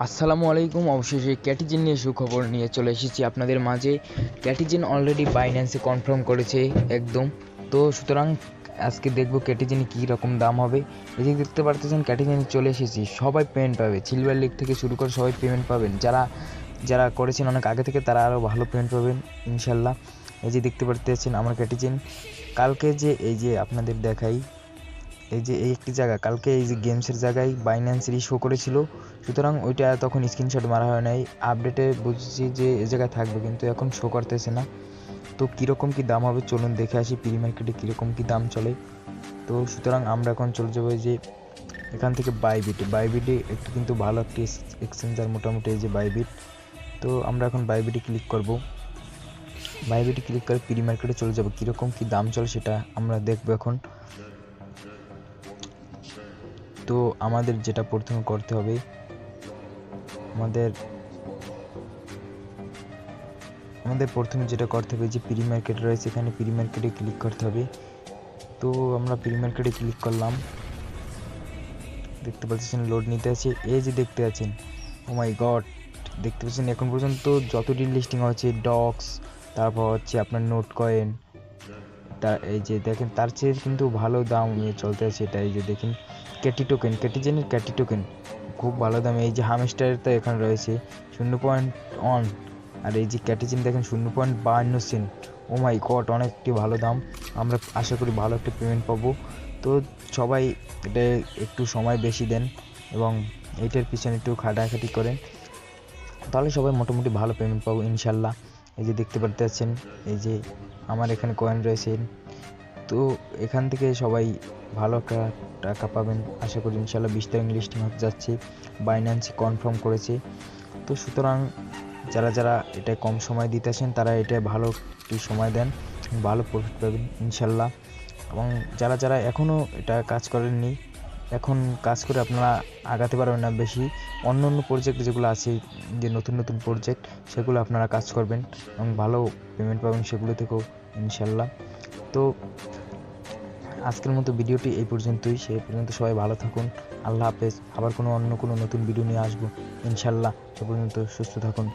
আসসালামু আলাইকুম। অবশেষে ক্যাটিজেন নিয়ে সুখবর নিয়ে চলে এসেছি আপনাদের মাঝে। ক্যাটিজেন অলরেডি বাইন্যান্সে কনফার্ম করেছে একদম। তো সুতরাং আজকে দেখব ক্যাটিজেনে কী রকম দাম হবে। এদিকে দেখতে পারতেছেন ক্যাটিজেনে চলে এসেছি, সবাই পেমেন্ট পাবে। সিলভার লিগ থেকে শুরু করে সবাই পেমেন্ট পাবেন। যারা যারা করেছেন অনেক আগে থেকে তারা আরও ভালো পেমেন্ট পাবেন ইনশাল্লাহ। এই যে দেখতে পারতেছেন আমার ক্যাটিজেন। কালকে যে এই যে আপনাদের দেখাই, এই যে এই একটি জায়গা কালকে এই যে গেমসের জায়গায় বাইন্যান্সেরই শো করেছিল, সুতরাং ওইটা তখন স্ক্রিনশট মারা হয় নাই। আপডেটে বুঝছি যে এই জায়গায় থাকবে, কিন্তু এখন শো করতেছে না। তো কীরকম কী দাম হবে চলুন দেখে আসি প্রি মার্কেটে কীরকম কী দাম চলে। তো সুতরাং আমরা এখন চলে যাবো এই যে এখান থেকে বাইবিটে একটু কিন্তু ভালো একটি এক্সচেঞ্জার মোটামুটি, এই যে বাইবিট। তো আমরা এখন বাইবিটে ক্লিক করব। বাইবিটে ক্লিক করে প্রি মার্কেটে চলে যাবো, কীরকম কী দাম চলে সেটা আমরা দেখবো এখন। তো আমাদের যেটা প্রথমে করতে হবে, আমাদের প্রথমে যেটা করতে হবে যে প্রি মার্কেট রয়েছে এখানে প্রি মার্কেটে ক্লিক করতে হবে। তো আমরা প্রি মার্কেটে ক্লিক করলাম, দেখতে পাচ্ছেন লোড নিতে আছে। এই যে দেখতে আছেন, ও মাই গড, দেখতে পাচ্ছেন এখন পর্যন্ত যতটি লিস্টিং হচ্ছে ডক্স, তারপর হচ্ছে আপনার নোট কয়েন, এই যে দেখেন তার চেয়ে কিন্তু ভালো দাম চলতে আছে এটা। এই যে দেখেন ক্যাটিজেনের ক্যাটি টোকেন খুব ভালো দামে। এই যে হামস্টারের তো এখানে রয়েছে 0.1, আর এই যে ক্যাটিজেন দেখেন 0.52 সেন্ট। ও মাই গড, অনেকটি ভালো দাম। আমরা আশা করি ভালো একটা পেমেন্ট পাবো। তো সবাই এটা একটু সময় বেশি দেন এবং এইটার পিছনে একটু খাটাখাটি করেন, তাহলে সবাই মোটামুটি ভালো পেমেন্ট পাবো ইনশাল্লাহ। এই যে দেখতে পাচ্ছেন এই যে আমার এখানে কয়েন রয়েছে, তো এখান থেকে সবাই ভালো একটা টাকা পাবেন আশা করি ইনশাল্লাহ। 20 তারিখ লিস্টিং হতে যাচ্ছে, বাইন্যান্সে কনফার্ম করেছে। তো সুতরাং যারা যারা এটা কম সময় দিতেছেন তারা এটা ভালো একটু সময় দেন, ভালো প্রফিট পাবেন ইনশাল্লাহ। এবং যারা যারা এখনও এটা কাজ করেননি, এখন কাজ করে আপনারা আগাতে পারবেন না বেশি। অন্য অন্য প্রজেক্ট যেগুলো আছে, যে নতুন নতুন প্রজেক্ট, সেগুলো আপনারা কাজ করবেন এবং ভালো পেমেন্ট পাবেন সেগুলো থেকেও ইনশাল্লাহ। তো আজকের মতো ভিডিওটি এই পর্যন্তই। সেই পর্যন্ত সবাই ভালো থাকুন, আল্লাহ হাফেজ। আবার অন্য কোনো নতুন ভিডিও নিয়ে আসবো ইনশাল্লাহ। সে পর্যন্ত সুস্থ থাকুন।